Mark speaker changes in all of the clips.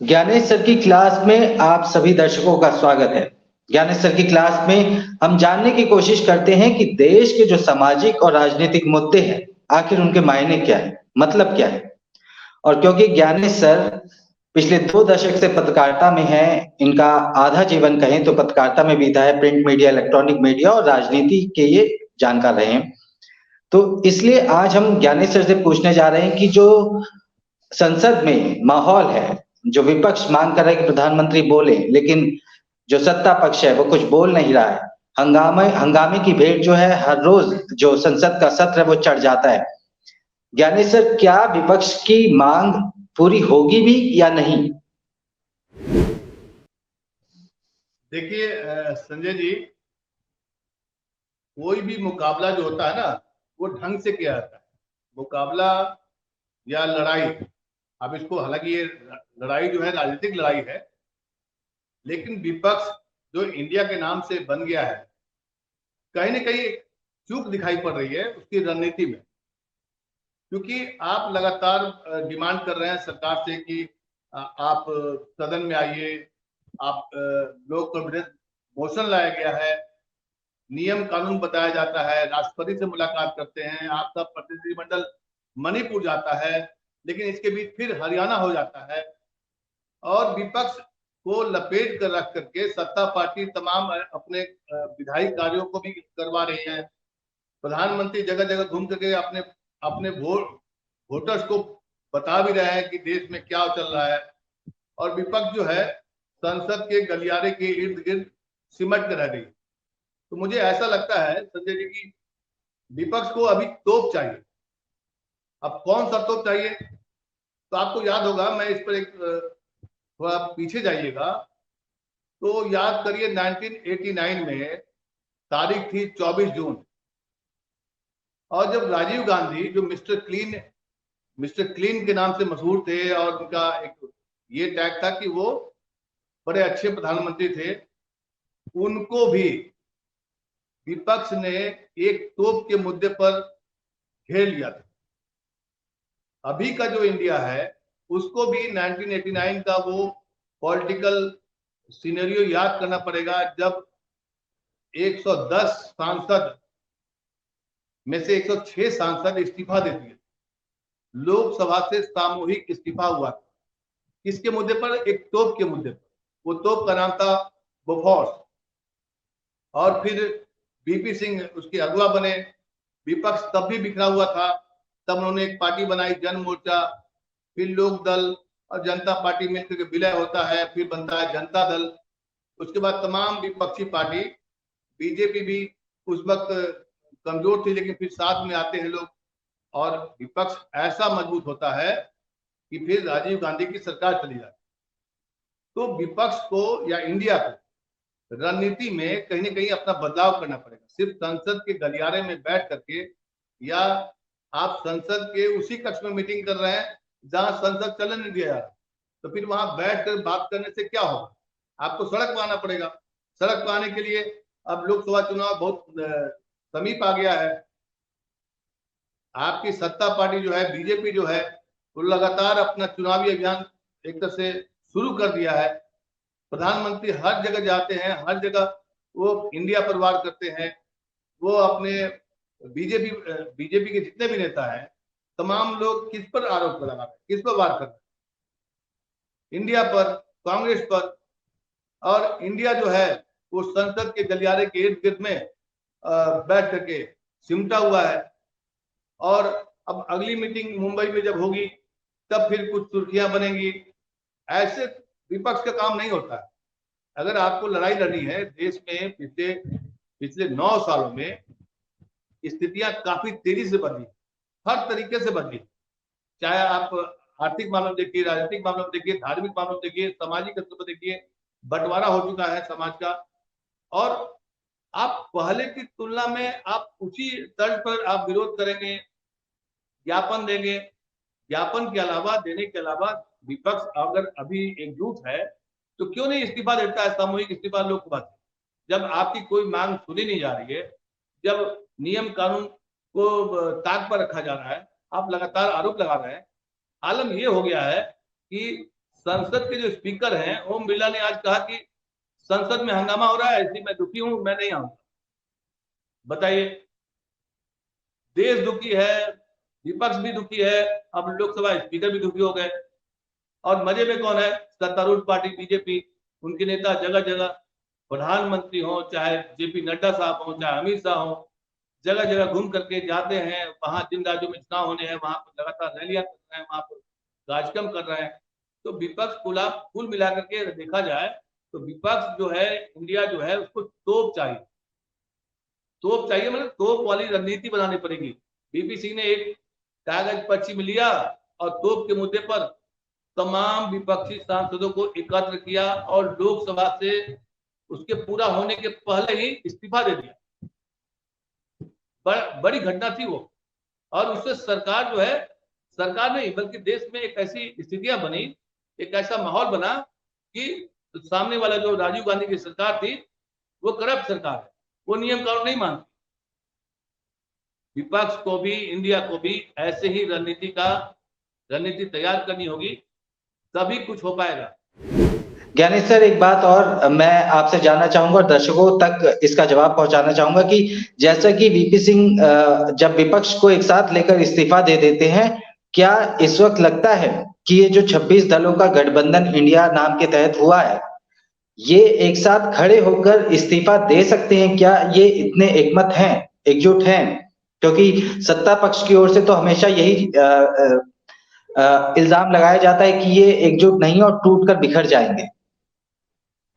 Speaker 1: Gyanesh sir की class में आप सभी दर्शकों का स्वागत है। ज्ञानेश सर की क्लास में हम जानने की कोशिश करते हैं कि देश के जो सामाजिक और राजनीतिक मुद्दे हैं, आखिर उनके मायने क्या है, मतलब क्या है। और क्योंकि ज्ञानेश सर पिछले 2 दशक से पत्रकारिता में हैं, इनका आधा जीवन कहें तो पत्रकारिता में बीता है, प्रिंट मीडिया, इलेक्ट्रॉनिक मीडिया और राजनीति के ये जानकार रहे हैं। तो इसलिए आज हम ज्ञानेश सर से पूछने जा रहे हैं कि जो संसद में माहौल है, जो विपक्ष मांग कर रहा है कि प्रधानमंत्री बोले, लेकिन जो सत्ता पक्ष है वो कुछ बोल नहीं रहा है। हंगामे हंगामे की भेंट जो है, हर रोज जो संसद का सत्र है वो चढ़ जाता है। ज्ञानेश सर, क्या विपक्ष की मांग पूरी होगी भी या नहीं?
Speaker 2: देखिए संजय जी, कोई भी मुकाबला जो होता है ना, वो ढंग से किया जाता है। मुकाबला या लड़ाई, अब इसको, हालांकि ये लड़ाई जो है राजनीतिक लड़ाई है, लेकिन विपक्ष जो इंडिया के नाम से बन गया है, कहीं ना कहीं चूक दिखाई पड़ रही है उसकी रणनीति में। क्योंकि आप लगातार डिमांड कर रहे हैं सरकार से कि आप सदन में आइए, आप लोक कॉन्फिडेंस मोशन लाया गया है, नियम कानून बताया जाता है, राष्ट्रपति से मुलाकात करते हैं, आपका प्रतिनिधिमंडल मणिपुर जाता है, लेकिन इसके बीच फिर हरियाणा हो जाता है। और विपक्ष को लपेट कर रख करके सत्ता पार्टी तमाम अपने विधायी कार्यों को भी करवा रही है। प्रधानमंत्री जगह जगह घूम करके अपने अपने वोटर्स को बता भी रहे हैं कि देश में क्या चल रहा है। और विपक्ष जो है संसद के गलियारे के इर्द गिर्द सिमट कर रह गई। तो मुझे ऐसा लगता है संजय जी की विपक्ष को अभी तोप चाहिए। अब कौन सा तोप चाहिए, तो आपको याद होगा, मैं इस पर एक थोड़ा पीछे जाइएगा तो याद करिए 1989 में तारीख थी 24 जून, और जब राजीव गांधी, जो मिस्टर क्लीन के नाम से मशहूर थे, और उनका एक ये टैग था कि वो बड़े अच्छे प्रधानमंत्री थे, उनको भी विपक्ष ने एक तोप के मुद्दे पर घेर लिया था। अभी का जो इंडिया है उसको भी 1989 का वो पॉलिटिकल सिनेरियो याद करना पड़ेगा, जब 110 सांसद में से 106 सांसद इस्तीफा दे दिए। लोकसभा से सामूहिक इस्तीफा हुआ था। किसके मुद्दे पर? एक तोप के मुद्दे पर। वो तोप का नाम था बोफोर्स। और फिर बीपी सिंह उसके अगुवा बने। विपक्ष तब भी बिखरा हुआ था, तब उन्होंने एक पार्टी बनाई, जन मोर्चा, फिर लोक दल और जनता पार्टी मिलकर के विलय होता है, फिर बनता है जनता दल। उसके बाद तमाम विपक्षी पार्टी, बीजेपी भी उस वक्त कमजोर थी, लेकिन फिर साथ में आते हैं लोग, और विपक्ष ऐसा मजबूत होता है कि फिर राजीव गांधी की सरकार चली जाती। तो विपक्ष को या इंडिया को रणनीति में कहीं ना कहीं अपना बदलाव करना पड़ेगा। सिर्फ संसद के गलियारे में बैठ करके, या आप संसद के उसी कक्ष में मीटिंग कर रहे हैं जहां संसद चलन नहीं दिया जा रहा, तो फिर वहां बैठकर बात करने से क्या होगा? आपको सड़क पर आना पड़ेगा। सड़क पर आने के लिए अब लोकसभा चुनाव बहुत समीप आ गया है। आपकी सत्ता पार्टी जो है, बीजेपी जो है, वो लगातार अपना चुनावी अभियान एक तरह से शुरू कर दिया है। प्रधानमंत्री हर जगह जाते हैं, हर जगह वो इंडिया पर वार करते हैं। वो अपने बीजेपी बीजेपी के जितने भी नेता हैं, तमाम लोग किस पर आरोप लगा रहे हैं, किस पर वार कर रहे हैं? इंडिया पर, कांग्रेस पर। और इंडिया जो है वो संसद के गलियारे के इर्द गिर्द में बैठ करके सिमटा हुआ है। और अब अगली मीटिंग मुंबई में जब होगी, तब फिर कुछ सुर्खियां बनेंगी। ऐसे विपक्ष का काम नहीं होता है। अगर आपको लड़ाई लड़नी है देश में, पिछले पिछले 9 सालों में स्थितियां काफी तेजी से बदली, हर तरीके से बदली। चाहे आप आर्थिक मामलों में देखिए, राजनीतिक मामलों में देखिए, धार्मिक मामलों में देखिए, सामाजिक स्तर पर देखिए, बंटवारा हो चुका है समाज का। और आप पहले की तुलना में आप उसी तर्ज पर आप विरोध करेंगे, ज्ञापन देंगे। ज्ञापन के अलावा, देने के अलावा, विपक्ष अगर अभी एकजुट है तो क्यों नहीं इस्तीफा देता है, सामूहिक इस्तीफा लोकसभा से? जब आपकी कोई मांग सुनी नहीं जा रही है, जब नियम कानून को ताक पर रखा जा रहा है, आप लगातार आरोप लगा रहे हैं। आलम यह हो गया है कि संसद के जो स्पीकर हैं ओम बिरला ने आज कहा कि संसद में हंगामा हो रहा है, इसलिए मैं दुखी हूं, मैं नहीं आऊंगा। बताइए, देश दुखी है, विपक्ष भी दुखी है, अब लोकसभा स्पीकर भी दुखी हो गए। और मजे में कौन है? सत्तारूढ़ पार्टी बीजेपी, उनके नेता जगह जगह, प्रधानमंत्री हो, चाहे जेपी नड्डा साहब हो, चाहे अमित शाह हो, जगह जगह घूम करके जाते हैं। वहां जिन राज्यों में चुनाव होने हैं वहां पर लगातार रैलियां कर रहे हैं, वहां पर कार्यक्रम कर रहे हैं। तो विपक्ष कुल मिलाकर के देखा जाए तो विपक्ष जो है, इंडिया जो है, उसको तोप चाहिए। तोप चाहिए मतलब तोप वाली रणनीति बनानी पड़ेगी। बीपीसी ने एक कागज पर्ची में लिया और तोप के मुद्दे पर तमाम विपक्षी सांसदों को एकत्र किया और लोकसभा से उसके पूरा होने के पहले ही इस्तीफा दे दिया। बड़ी घटना थी वो। और उससे सरकार जो है, सरकार नहीं बल्कि देश में एक ऐसी स्थितियां बनी, एक ऐसा माहौल बना कि सामने वाला जो राजीव गांधी की सरकार थी वो करप्ट सरकार है, वो नियम कानून नहीं मानती। विपक्ष को भी, इंडिया को भी ऐसे ही रणनीति तैयार करनी होगी, तभी कुछ हो पाएगा।
Speaker 1: ज्ञानेश सर, एक बात और मैं आपसे जानना चाहूंगा और दर्शकों तक इसका जवाब पहुंचाना चाहूंगा कि जैसा कि वीपी सिंह जब विपक्ष को एक साथ लेकर इस्तीफा दे देते हैं, क्या इस वक्त लगता है कि ये जो 26 दलों का गठबंधन इंडिया नाम के तहत हुआ है, ये एक साथ खड़े होकर इस्तीफा दे सकते हैं? क्या ये इतने एकमत हैं, एकजुट हैं? क्योंकि सत्ता पक्ष की ओर से तो हमेशा यही इल्जाम लगाया जाता है कि ये एकजुट नहीं और टूटकर बिखर जाएंगे।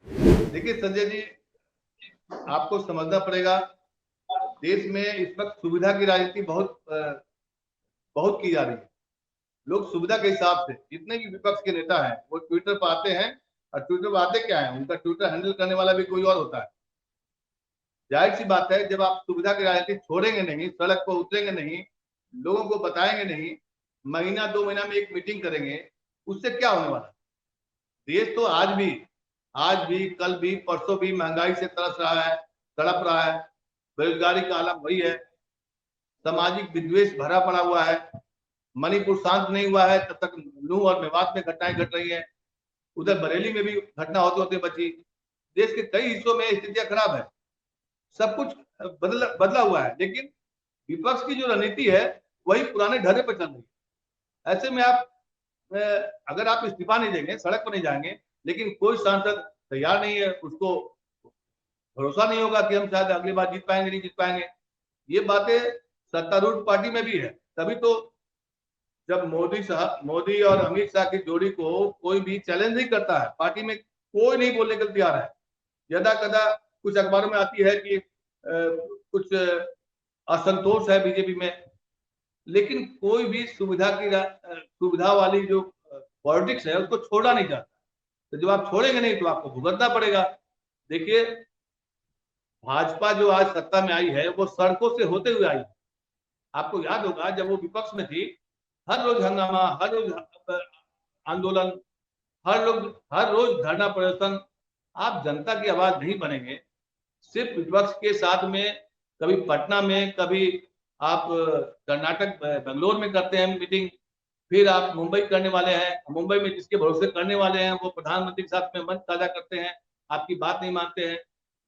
Speaker 2: देखिए संजय जी, आपको समझना पड़ेगा, देश में इस वक्त सुविधा की राजनीति बहुत की जा रही है। लोग सुविधा के हिसाब से, जितने भी विपक्ष के नेता हैं वो ट्विटर पर आते हैं, और ट्विटर पर आते क्या है, उनका ट्विटर हैंडल करने वाला भी कोई और होता है। जाहिर सी बात है, जब आप सुविधा की राजनीति छोड़ेंगे नहीं, सड़क पर उतरेंगे नहीं, लोगों को बताएंगे नहीं, महीना 2 महीना में एक मीटिंग करेंगे, उससे क्या होने वाला है? देश तो आज भी कल भी परसों भी महंगाई से तरस रहा है, तड़प रहा है। बेरोजगारी का आलम वही है, सामाजिक विद्वेष भरा पड़ा हुआ है। मणिपुर शांत नहीं हुआ है तब तक नूह और मेवात में घटनाएं घट रही हैं। उधर बरेली में भी घटना होते होते बची। देश के कई हिस्सों में स्थितियां खराब है, सब कुछ बदला हुआ है, लेकिन विपक्ष की जो रणनीति है वही पुराने ढर्रे पर चल रही है। ऐसे में आप अगर आप इस्तीफा नहीं देंगे, सड़क पर नहीं जाएंगे, लेकिन कोई सांसद तैयार नहीं है, उसको भरोसा नहीं होगा कि हम शायद अगली बार जीत पाएंगे, नहीं जीत पाएंगे। ये बातें सत्तारूढ़ पार्टी में भी है। तभी तो जब मोदी और अमित शाह की जोड़ी को कोई भी चैलेंज नहीं करता है, पार्टी में कोई नहीं बोलने के लिए तैयार है। यदा कदा कुछ अखबारों में आती है कि कुछ असंतोष है बीजेपी में, लेकिन कोई भी सुविधा वाली जो पॉलिटिक्स है उसको छोड़ना नहीं चाहता। तो जब आप छोड़ेंगे नहीं तो आपको भुगतना पड़ेगा। देखिए, भाजपा जो आज सत्ता में आई है वो सड़कों से होते हुए आई। आपको याद होगा जब वो विपक्ष में थी, हर रोज हंगामा, हर रोज आंदोलन, हर रोज धरना प्रदर्शन। आप जनता की आवाज नहीं बनेंगे, सिर्फ विपक्ष के साथ में, कभी पटना में, कभी आप कर्नाटक बेंगलोर में करते हैं मीटिंग, फिर आप मुंबई करने वाले हैं, मुंबई में जिसके भरोसे करने वाले हैं वो प्रधानमंत्री के साथ में मंच साझा करते हैं, आपकी बात नहीं मानते हैं।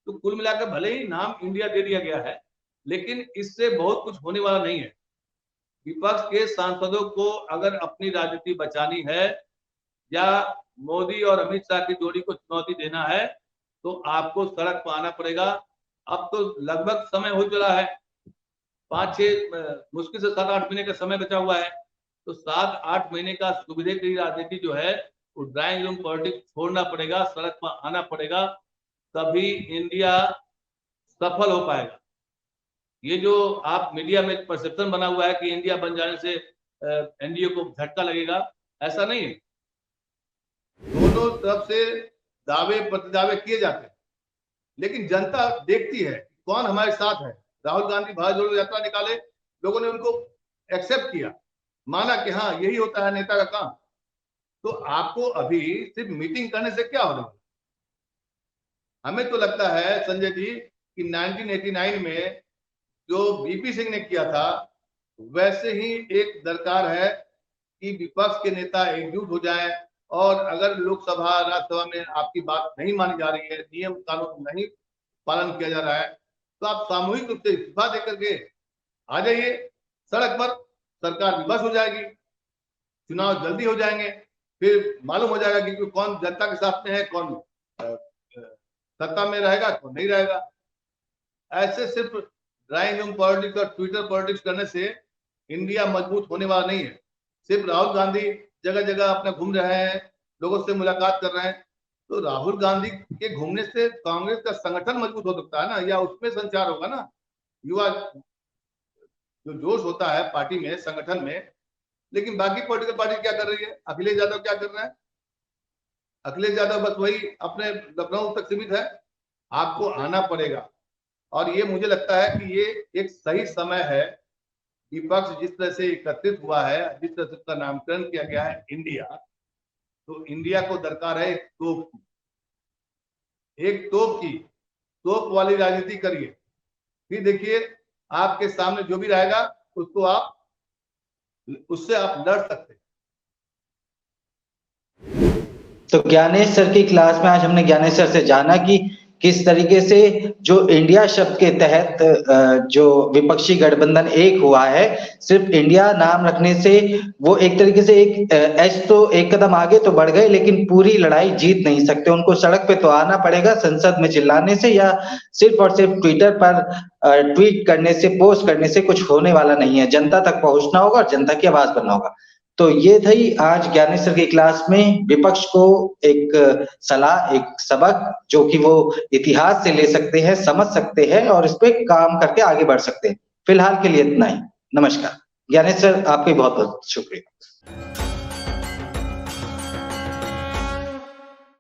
Speaker 2: तो कुल मिलाकर भले ही नाम इंडिया दे दिया गया है, लेकिन इससे बहुत कुछ होने वाला नहीं है। विपक्ष के सांसदों को अगर अपनी राजनीति बचानी है या मोदी और अमित शाह की जोड़ी को चुनौती देना है, तो आपको सड़क पर आना पड़ेगा। अब तो लगभग समय हो चला है, 5-6 मुश्किल से 7-8 महीने का समय बचा हुआ है। तो 7-8 महीने का सुविधा की राजनीति जो है वो ड्राइंग रूम पॉलिटिक्स छोड़ना पड़ेगा, सड़क पर आना पड़ेगा, तभी इंडिया सफल हो पाएगा। ये जो आप मीडिया में परसेप्शन बना हुआ है कि इंडिया बन जाने से एनडीए को झटका लगेगा, ऐसा नहीं है। दोनों तरफ से दावे प्रतिदावे किए जाते हैं, लेकिन जनता देखती है कौन हमारे साथ है। राहुल गांधी भारत जोड़ो यात्रा निकाले, लोगों ने उनको एक्सेप्ट किया, माना कि हाँ यही होता है नेता का काम। तो आपको अभी सिर्फ मीटिंग करने से क्या होगा? हमें तो लगता है संजय जी कि 1989 में जो वीपी सिंह ने किया था वैसे ही एक दरकार है कि विपक्ष के नेता एकजुट हो जाएं, और अगर लोकसभा राज्यसभा में आपकी बात नहीं मानी जा रही है, नियम कानून नहीं पालन किया जा रहा है, तो आप सामूहिक रूप से इस्तीफा देकर के आ जाइए सड़क पर, सरकार विवश हो जाएगी, चुनाव जल्दी हो जाएंगे, फिर मालूम हो जाएगा कि कौन जनता के साथ में है, कौन सत्ता में रहेगा, कौन नहीं रहेगा। ऐसे सिर्फ ड्राइंग रूम पॉलिटिक्स और ट्विटर पॉलिटिक्स करने से इंडिया मजबूत होने वाला नहीं है। सिर्फ राहुल गांधी जगह जगह अपने घूम रहे हैं, लोगों से मुलाकात कर रहे हैं, तो राहुल गांधी के घूमने से कांग्रेस का संगठन मजबूत हो सकता है ना, या उसमें संचार होगा ना, युवा जो जोश होता है पार्टी में, संगठन में। लेकिन बाकी पॉलिटिकल पार्टी क्या कर रही है? अखिलेश यादव क्या कर रहे हैं? अखिलेश यादव बस वही अपने लखनऊ तक सीमित है। आपको आना पड़ेगा, और ये मुझे लगता है कि ये एक सही समय है। विपक्ष जिस तरह से एकत्रित हुआ है, जिस तरह से उसका नामकरण किया गया है इंडिया, तो इंडिया को दरकार है एक तोप वाली राजनीति करिए, फिर देखिए आपके सामने जो भी रहेगा उससे आप लड़ सकते हैं।
Speaker 1: तो ज्ञानेश सर की क्लास में आज हमने ज्ञानेश सर से जाना कि किस तरीके से जो इंडिया शब्द के तहत जो विपक्षी गठबंधन एक हुआ है, सिर्फ इंडिया नाम रखने से वो एक तरीके से एक कदम आगे तो बढ़ गए, लेकिन पूरी लड़ाई जीत नहीं सकते। उनको सड़क पे तो आना पड़ेगा, संसद में चिल्लाने से या सिर्फ और सिर्फ ट्विटर पर ट्वीट करने से, पोस्ट करने से कुछ होने वाला नहीं है। जनता तक पहुंचना होगा और जनता की आवाज बनना होगा। तो ये थी आज ज्ञानेश सर की क्लास में विपक्ष को एक सलाह, एक सबक, जो कि वो इतिहास से ले सकते हैं, समझ सकते हैं और इस पे काम करके आगे बढ़ सकते हैं। फिलहाल के लिए इतना ही। नमस्कार। ज्ञानेश सर, आपके बहुत बहुत शुक्रिया।